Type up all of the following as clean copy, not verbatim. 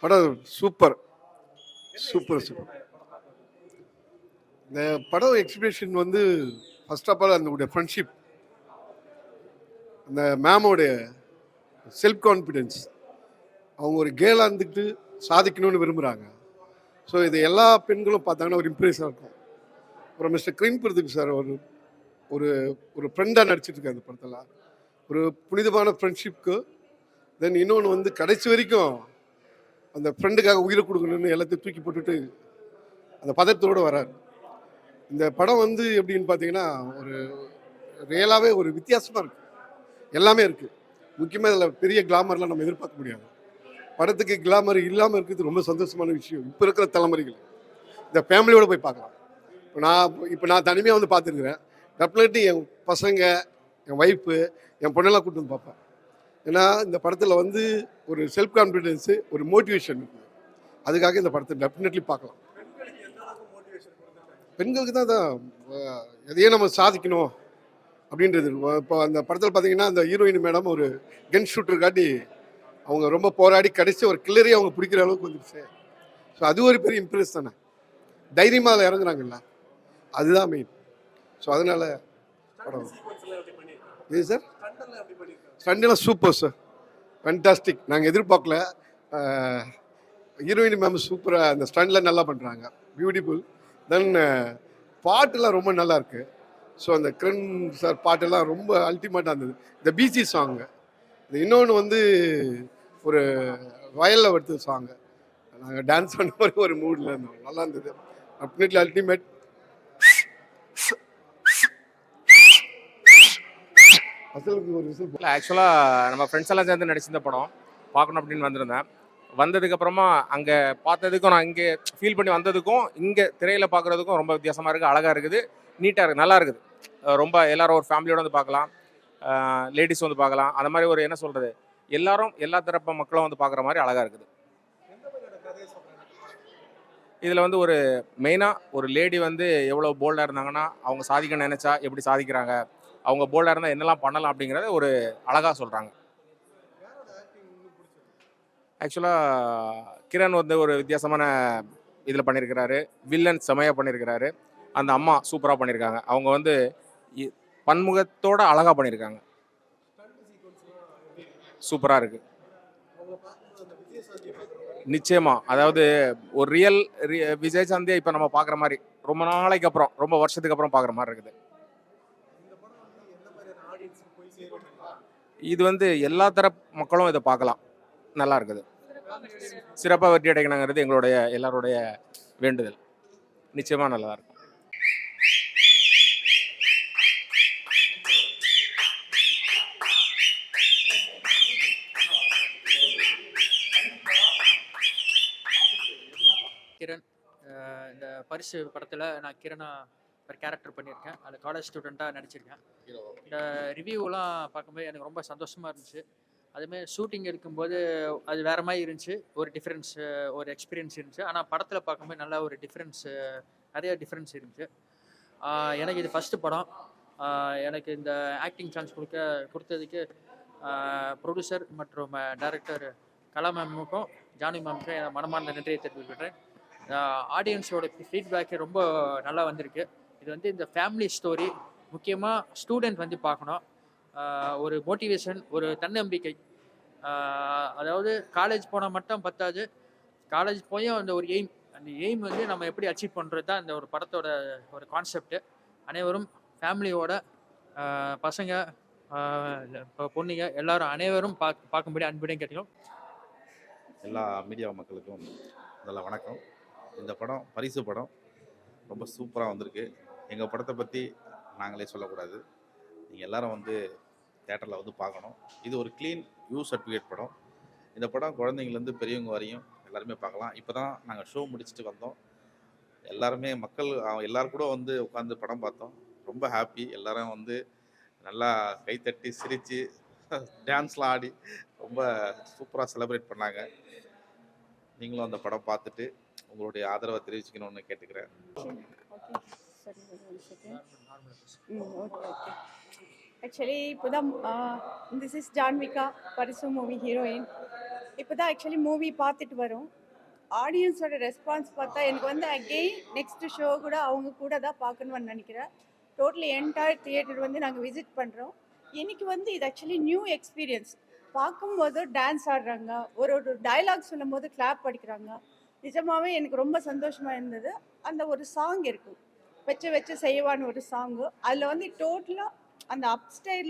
படம் super super super. இந்த படம் எக்ஸ்பிரஷன் வந்து ஃபர்ஸ்ட் ஆஃப் ஆல் அந்த ஃப்ரெண்ட்ஷிப், அந்த மேமோடைய செல்ஃப் கான்ஃபிடென்ஸ், அவங்க ஒரு கேலாக இருந்துக்கிட்டு சாதிக்கணும்னு விரும்புகிறாங்க. ஸோ இது எல்லா பெண்களும் பார்த்தாங்கன்னா ஒரு இம்ப்ரெஸாக இருக்கும். அப்புறம் மிஸ்டர் கிரீம் பிரதீப் சார் ஒரு ஒரு ஒரு ஃப்ரெண்டாக நடிச்சிட்டு இருக்காரு அந்த படத்தில். ஒரு புனிதமான ஃப்ரெண்ட்ஷிப்க்கு, தென் இன்னொன்று வந்து கடைசி வரைக்கும் அந்த ஃப்ரெண்டுக்காக உயிரை கொடுக்கணும்னு எல்லாத்தையும் தூக்கி போட்டுட்டு அந்த பதத்தோடு வராரு. இந்த படம் வந்து எப்படின்னு பார்த்தீங்கன்னா ஒரு ரியலாகவே ஒரு வித்தியாசமாக இருக்குது. எல்லாமே இருக்குது. முக்கியமாக இதில் பெரிய கிளாமர்லாம் நம்ம எதிர்பார்க்க முடியாது. படத்துக்கு கிளாமர் இல்லாமல் இருக்கிறது ரொம்ப சந்தோஷமான விஷயம். இப்போ இருக்கிற தலைமுறைகள் இந்த ஃபேமிலியோடு போய் பார்க்கலாம். இப்போ நான் தனிமையாக வந்து பார்த்துருக்குறேன். டெஃபினெட்லி என் பசங்க, என் ஒய்ஃபு, என் பொண்ணெல்லாம் கூப்பிட்டு வந்து பார்ப்பேன். ஏன்னா இந்த படத்தில் வந்து ஒரு செல்ஃப் கான்ஃபிடென்ஸு, ஒரு மோட்டிவேஷன் இருக்குது. அதுக்காக இந்த படத்தை டெஃபினெட்லி பார்க்கலாம். பெண்களுக்கு தான் எதையே நம்ம சாதிக்கணும் அப்படின்றது. இப்போ அந்த படத்தில் பார்த்தீங்கன்னா அந்த ஹீரோயின் மேடம் ஒரு கன் ஷூட்டர் காட்டி அவங்க ரொம்ப போராடி கடைசி ஒரு கில்லரையே அவங்க பிடிக்கிற அளவுக்கு வந்துடுச்சு. ஸோ அது ஒரு பெரிய இம்ப்ரெஸ் தானே. தைரியமாக அதில் இறங்குறாங்கல்ல, அதுதான் மெயின். ஸோ அதனால் படம் இது சார் ஸ்டண்டெல்லாம் சூப்பர் சார், ஃபேண்டாஸ்டிக். நாங்கள் எதிர்பார்க்கல. ஹீரோயின் மேம் சூப்பராக அந்த ஸ்டண்டில் நல்லா பண்ணுறாங்க, பியூட்டிஃபுல். தென் பாட்டெல்லாம் ரொம்ப நல்லா இருக்குது. ஸோ அந்த கிரண் சார் பாட்டெல்லாம் ரொம்ப அல்டிமேட்டாக இருந்தது. இந்த பிசி சாங்கு, இது இன்னொன்று வந்து ஒரு வயலில் வருது சாங்கு, நாங்கள் டான்ஸ் பண்ண மாதிரி ஒரு மூடில் இருந்தோம், நல்லா இருந்தது. Definitely ultimate. அசலுக்கு ஒரு விசில். இல்லை, ஆக்சுவலாக நம்ம ஃப்ரெண்ட்ஸ் எல்லாம் சேர்ந்து நடிச்சிருந்த படம் பார்க்கணும் அப்படின்னு வந்திருந்தேன். வந்ததுக்கப்புறமா அங்கே பார்த்ததுக்கும் நான் இங்கே ஃபீல் பண்ணி வந்ததுக்கும் இங்கே திரையில் பார்க்குறதுக்கும் ரொம்ப வித்தியாசமாக இருக்குது. அழகாக இருக்குது, நீட்டாக இருக்குது, நல்லா இருக்குது. ரொம்ப எல்லாரும் ஒரு ஃபேமிலியோடு வந்து பார்க்கலாம், லேடிஸ் வந்து பார்க்கலாம். அந்த மாதிரி ஒரு என்ன சொல்கிறது, எல்லாரும் எல்லா தரப்பு மக்களும் வந்து பார்க்குற மாதிரி அழகாக இருக்குது. இதில் வந்து ஒரு மெயினாக ஒரு லேடி வந்து எவ்வளோ போல்டாக இருந்தாங்கன்னா அவங்க சாதிக்க நினச்சா எப்படி சாதிக்கிறாங்க, அவங்க போல்டாக இருந்தால் என்னெல்லாம் பண்ணலாம் அப்படிங்கிறத ஒரு அழகாக சொல்கிறாங்க. ஆக்சுவலாக கிரண் வந்து ஒரு வித்தியாசமான இதில் பண்ணியிருக்கிறாரு. வில்லன் செமையாக பண்ணியிருக்கிறாரு. அந்த அம்மா சூப்பராக பண்ணியிருக்காங்க. அவங்க வந்து பன்முகத்தோட அழகாக பண்ணியிருக்காங்க. சூப்பராக இருக்குது நிச்சயமா. அதாவது ஒரு ரியல் விஜய் சாந்தியை இப்போ நம்ம பார்க்குற மாதிரி ரொம்ப நாளைக்கு அப்புறம், ரொம்ப வருஷத்துக்கு அப்புறம் பார்க்குற மாதிரி இருக்குது. இது வந்து எல்லா தரப்பு மக்களும் இதை பார்க்கலாம், நல்லா இருக்குது. சிறப்பாக வெற்றி அடைக்கணுங்கிறது எங்களுடைய எல்லாருடைய வேண்டுதல். நிச்சயமாக நல்லா இருக்கும். கிரண், இந்த பரிசு படத்தில் நான் கிரணா ஒரு கேரக்டர் பண்ணியிருக்கேன். அதில் காலேஜ் ஸ்டூடெண்ட்டாக நடிச்சிருக்கேன். இந்த ரிவ்யூலாம் பார்க்கும்போது எனக்கு ரொம்ப சந்தோஷமாக இருந்துச்சு. அதுமாதிரி ஷூட்டிங் எடுக்கும்போது அது வேறு மாதிரி இருந்துச்சு, ஒரு டிஃப்ரென்ஸ், ஒரு எக்ஸ்பீரியன்ஸ் இருந்துச்சு. ஆனால் படத்தில் பார்க்கும்போது நல்லா ஒரு டிஃப்ரென்ஸு, நிறைய டிஃப்ரென்ஸ் இருந்துச்சு. எனக்கு இது ஃபஸ்ட்டு படம். எனக்கு இந்த ஆக்டிங் சான்ஸ் கொடுத்ததுக்கு ப்ரொடியூசர் மற்றும் டைரக்டர் கலா மேமுக்கும் ஜானு மேமுக்கும் என் மனமார்ந்த நன்றியை தெரிவிக்கிறேன். ஆடியன்ஸோட ஃபீட்பேக்கு ரொம்ப நல்லா வந்திருக்கு. இது வந்து இந்த ஃபேமிலி ஸ்டோரி, முக்கியமாக ஸ்டூடெண்ட் வந்து பார்க்கணும். ஒரு மோட்டிவேஷன், ஒரு தன்னம்பிக்கை. அதாவது காலேஜ் போனால் மட்டும் பத்தாது, காலேஜ் போயும் அந்த ஒரு எய்ம், அந்த எய்ம் வந்து நம்ம எப்படி அச்சீவ் பண்ணுறது தான் இந்த ஒரு படத்தோட ஒரு கான்செப்ட். அனைவரும் ஃபேமிலியோட, பசங்க, பொண்ணுங்க எல்லாரும் அனைவரும் பார்க்கும்படி அன்புடன் கேட்கிறோம். எல்லா மீடியா மக்களுக்கும் நல்ல வணக்கம். இந்த படம் பரிசு படம் ரொம்ப சூப்பராக வந்திருக்கு. எங்கள் படத்தை பற்றி நாங்களே சொல்லக்கூடாது, நீங்கள் எல்லோரும் வந்து தேட்டரில் வந்து பார்க்கணும். இது ஒரு க்ளீன் யூ சர்டிஃபிகேட் படம். இந்த படம் குழந்தைங்கள்லேருந்து பெரியவங்க வரையும் எல்லாருமே பார்க்கலாம். இப்போ தான் நாங்கள் ஷோ முடிச்சுட்டு வந்தோம். எல்லாருமே மக்கள் எல்லோரும் கூட வந்து உட்காந்து படம் பார்த்தோம். ரொம்ப ஹாப்பி. எல்லோரும் வந்து நல்லா கைத்தட்டி சிரித்து டான்ஸ்லாம் ஆடி ரொம்ப சூப்பராக செலிப்ரேட் பண்ணாங்க. நீங்களும் அந்த படம் பார்த்துட்டு உங்களுடைய ஆதரவை தெரிவிச்சுக்கணும்னு கேட்டுக்கிறேன். Actually, Pudam, this is Janvika, Parisu movie heroine. இப்போ தான் ஆக்சுவலி மூவி பார்த்துட்டு வரோம். ஆடியன்ஸோட ரெஸ்பான்ஸ் பார்த்தா எனக்கு வந்து அகெயின் நெக்ஸ்ட் ஷோ கூட அவங்க கூட தான் பார்க்கணும்னு நினைக்கிறேன். டோட்டலி என்டையர் தியேட்டர் வந்து நாங்கள் விசிட் பண்ணுறோம். இன்னைக்கு வந்து இது ஆக்சுவலி நியூ எக்ஸ்பீரியன்ஸ். பார்க்கும்போது டான்ஸ் ஆடுறாங்க, ஒரு ஒரு டயலாக் சொல்லும்போது கிளாப் அடிக்கிறாங்க. நிஜமாவே எனக்கு ரொம்ப சந்தோஷமாக இருந்தது. அந்த ஒரு சாங் இருக்கும், வச்சு வச்சு செய்வான்னு ஒரு சாங்கு. அதில் வந்து டோட்டலாக அந்த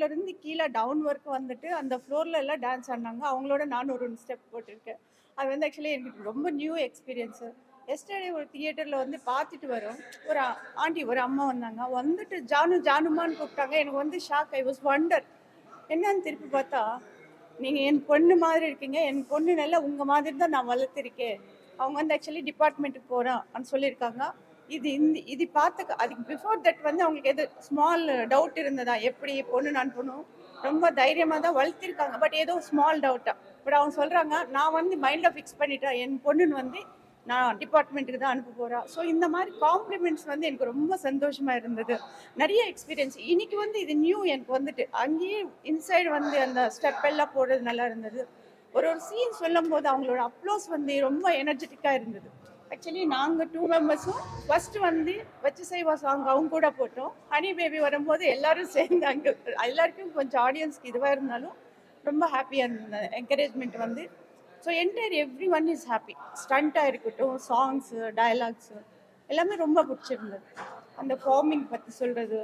இருந்து கீழே டவுன் ஒர்க் வந்துட்டு அந்த ஃப்ளோரில் எல்லாம் டான்ஸ் ஆடினாங்க. அவங்களோட நானும் ஒரு ஸ்டெப் போட்டிருக்கேன். அது வந்து ஆக்சுவலி எனக்கு ரொம்ப நியூ எக்ஸ்பீரியன்ஸு. எஸ்டர்டே ஒரு தியேட்டரில் வந்து பார்த்துட்டு வரோம். ஒரு ஆண்டி ஒரு அம்மா வந்தாங்க, வந்துட்டு ஜானு ஜானுமான்னு கூப்பிட்டாங்க. எனக்கு வந்து ஷாக், ஐ வாஸ் வண்டர். என்னன்னு திருப்பி பார்த்தா, நீங்கள் என் பொண்ணு மாதிரி இருக்கீங்க, என் பொண்ணு நல்லா உங்கள் மாதிரி தான் நான் வளர்த்துருக்கேன். அவங்க வந்து ஆக்சுவலி டிபார்ட்மெண்ட்டுக்கு போகிறான்னு சொல்லியிருக்காங்க. இது பார்த்து அதுக்கு பிஃபோர் தட் வந்து அவங்களுக்கு எது ஸ்மால் டவுட் இருந்ததா, எப்படி பொண்ணு நான் பொண்ணும் ரொம்ப தைரியமாக தான் வளர்த்திருக்காங்க. பட் ஏதோ ஸ்மால் டவுட்டா. பட் அவங்க சொல்கிறாங்க, நான் வந்து மைண்டில் ஃபிக்ஸ் பண்ணிட்டேன், என் பொண்ணுன்னு வந்து நான் டிபார்ட்மெண்ட்டுக்கு தான் அனுப்ப போகிறேன். ஸோ இந்த மாதிரி காம்ப்ளிமெண்ட்ஸ் வந்து எனக்கு ரொம்ப சந்தோஷமாக இருந்தது. நிறைய எக்ஸ்பீரியன்ஸ். இன்னைக்கு வந்து இது நியூ எனக்கு வந்துட்டு. அங்கேயே இன்சைடு வந்து அந்த ஸ்டெப் எல்லாம் போடுறது நல்லா இருந்தது. ஒரு ஒரு சீன் சொல்லும் போது அவங்களோட அப்ளோஸ் வந்து ரொம்ப எனர்ஜெட்டிக்காக இருந்தது. ஆக்சுவலி நாங்கள் 2 மெம்பர்ஸும் ஃபஸ்ட்டு வந்து வச்சு செய்வா சாங் அவங்க கூட போட்டோம். ஹனி பேபி வரும்போது எல்லாரும் சேர்ந்து அங்கே எல்லாருக்கும் கொஞ்சம் ஆடியன்ஸ்க்கு இதுவாக இருந்தாலும் ரொம்ப ஹாப்பியாக இருந்தது. என்கரேஜ்மெண்ட் வந்து so entire everyone is happy. ஸ்டண்ட்டாக இருக்கட்டும், சாங்ஸு, டயலாக்ஸு எல்லாமே ரொம்ப பிடிச்சிருந்தது. அந்த ஃபார்மிங் பற்றி சொல்கிறது,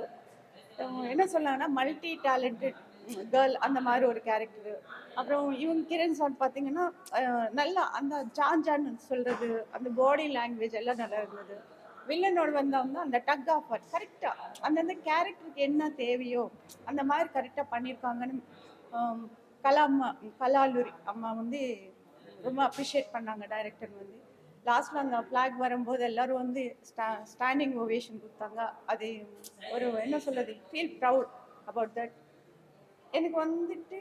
என்ன சொல்லலாம்னா மல்டி டேலண்டட் கேர்ள் அந்த மாதிரி ஒரு கேரக்டரு. அப்புறம் இவங்க கிரண் சார் பார்த்தீங்கன்னா நல்லா அந்த ஜான்னு சொல்கிறது, அந்த பாடி லாங்குவேஜ் எல்லாம் நல்லா இருந்தது. வில்லனோடு வந்தவங்க அந்த டக் ஆஃப் கரெக்டாக அந்தந்த கேரக்டருக்கு என்ன தேவையோ அந்த மாதிரி கரெக்டாக பண்ணியிருக்காங்கன்னு கலாலுரி அம்மா வந்து ரொம்ப அப்ரிஷியேட் பண்ணாங்க டைரக்டர் வந்து. லாஸ்ட்டில் அந்த ஃப்ளாக் வரும்போது எல்லோரும் வந்து ஸ்டாண்டிங் ஓவேஷன் கொடுத்தாங்க. அது ஒரு என்ன சொல்கிறது, ஃபீல் ப்ரவுட் அபவுட் தட். எனக்கு வந்துட்டு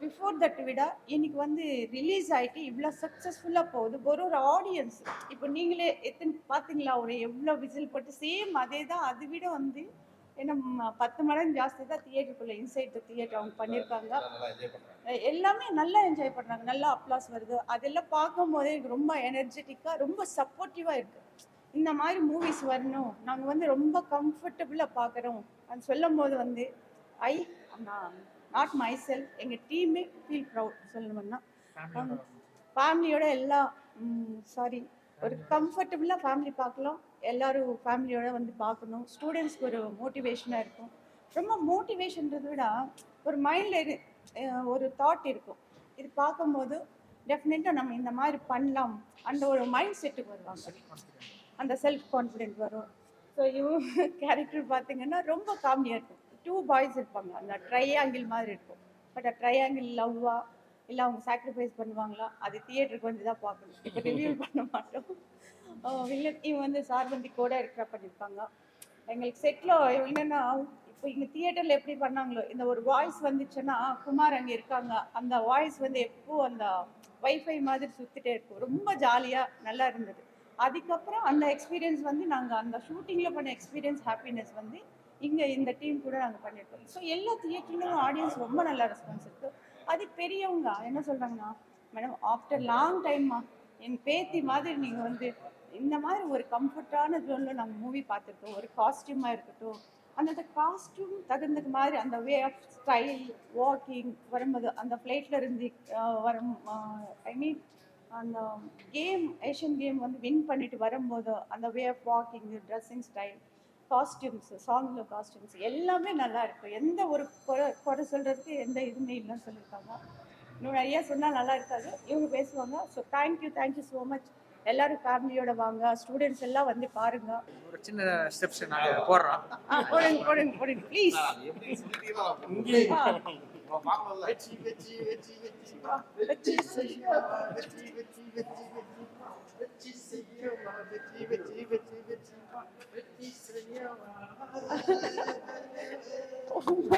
பிஃபோர் தட் விட இன்னைக்கு வந்து ரிலீஸ் ஆகிட்டு இவ்வளோ சக்ஸஸ்ஃபுல்லாக போகுது. ஒரு ஒரு ஆடியன்ஸ் இப்போ நீங்களே எத்தனை பார்த்தீங்களா, ஒரு எவ்வளோ விசில் போட்டு சேம் அதே தான். அதை விட வந்து ஏன்னா 10 மடங்கு ஜாஸ்தி தான் தியேட்டருக்குள்ளே இன்சைட் த தியேட்டர் அவங்க பண்ணியிருக்காங்க. எல்லாமே நல்லா என்ஜாய் பண்ணுறாங்க, நல்லா அப்ளாஸ் வருது. அதெல்லாம் பார்க்கும்போதே எனக்கு ரொம்ப எனர்ஜெட்டிக்காக ரொம்ப சப்போர்ட்டிவாக இருக்குது. இந்த மாதிரி மூவிஸ் வரணும், நாங்கள் வந்து ரொம்ப கம்ஃபர்டபுளாக பார்க்குறோம் அது சொல்லும் போது வந்து ஐ நாட் மை செல்ஃப், எங்கள் டீமே ஃபீல் ப்ரவுட். சொல்லணும்னா ஃபேமிலியோட எல்லாம் ஒரு கம்ஃபர்டபுளாக ஃபேமிலி பார்க்கலாம். எல்லோரும் ஃபேமிலியோட வந்து பார்க்கணும். ஸ்டூடெண்ட்ஸ்க்கு ஒரு மோட்டிவேஷனாக இருக்கும். ரொம்ப மோட்டிவேஷன்றதை விட ஒரு மைண்டில் ஒரு தாட் இருக்கும். இது பார்க்கும்போது டெஃபினட்டாக நம்ம இந்த மாதிரி பண்ணலாம் அந்த ஒரு மைண்ட் செட்டுக்கு வருவாங்க, அந்த செல்ஃப் கான்ஃபிடென்ட் வரும். ஸோ இவங்க கேரக்டர் பார்த்தீங்கன்னா ரொம்ப காமெடியாக இருக்கும். 2 பாய்ஸ் இருப்பாங்க, அந்த ட்ரையாங்கிள் மாதிரி இருக்கும். பட் ட்ரையாங்கிள் லவ்வா இல்லை அவங்க சாக்ரிஃபைஸ் பண்ணுவாங்களா, அது தியேட்டருக்கு வந்து தான் பார்க்கணும். இப்போ ரிவ்யூ பண்ண மாட்டோம். இவங்க வந்து சார்பந்தி கூட இருக்கிற பண்ணியிருப்பாங்க. எங்களுக்கு செட்டில் என்னென்னா, இப்போ இங்கே தியேட்டரில் எப்படி பண்ணாங்களோ, இந்த ஒரு வாய்ஸ் வந்துச்சுன்னா குமார் அங்கே இருக்காங்க, அந்த வாய்ஸ் வந்து எப்போ அந்த வைஃபை மாதிரி சுற்றிட்டே இருக்கும். ரொம்ப ஜாலியாக நல்லா இருந்தது. அதுக்கப்புறம் அந்த எக்ஸ்பீரியன்ஸ் வந்து நாங்கள் அந்த ஷூட்டிங்கில் பண்ண எக்ஸ்பீரியன்ஸ் ஹாப்பினஸ் வந்து இங்கே இந்த டீம் கூட நாங்கள் பண்ணியிருக்கோம். ஸோ எல்லா தியேட்டர்லையும் ஆடியன்ஸ் ரொம்ப நல்ல ரெஸ்பான்ஸ் இருக்குது. அது பெரியவங்க என்ன சொல்கிறாங்கன்னா, மேடம் ஆஃப்டர் லாங் டைம்மா என் பேத்தி மாதிரி நீங்கள் வந்து இந்த மாதிரி ஒரு கம்ஃபர்டான ஜோனில் நாங்கள் மூவி பார்த்துருக்கோம். ஒரு காஸ்டியூமாக இருக்கட்டும், அந்த காஸ்டியூம் தகுந்தது மாதிரி அந்த வே ஆஃப் ஸ்டைல் வாக்கிங் வரும்போது, அந்த ஃப்ளைட்டில் இருந்து வரும் ஐ மீன் அந்த கேம் ஏஷியன் கேம் வந்து வின் பண்ணிட்டு வரும்போது அந்த way of walking, dressing style, costumes, சாங்கில் காஸ்டியூம்ஸ் எல்லாமே நல்லா இருக்கும். எந்த ஒரு குறை சொல்கிறதுக்கு எந்த இதுவுமே இல்லைன்னு சொல்லியிருக்காங்க. இன்னும் நிறையா சொன்னால் நல்லா இருக்காது, இவங்க பேசுவாங்க. So thank you so much. எல்லாரும் ஃபேமிலியோட வாங்க, ஸ்டூடெண்ட்ஸ் எல்லாம் வந்து பாருங்க. ஒரு சின்ன ஸ்டெப்ஸ் நாங்கள் போடுறோம். போடுங்க ப்ளீஸ்.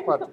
பாட்டு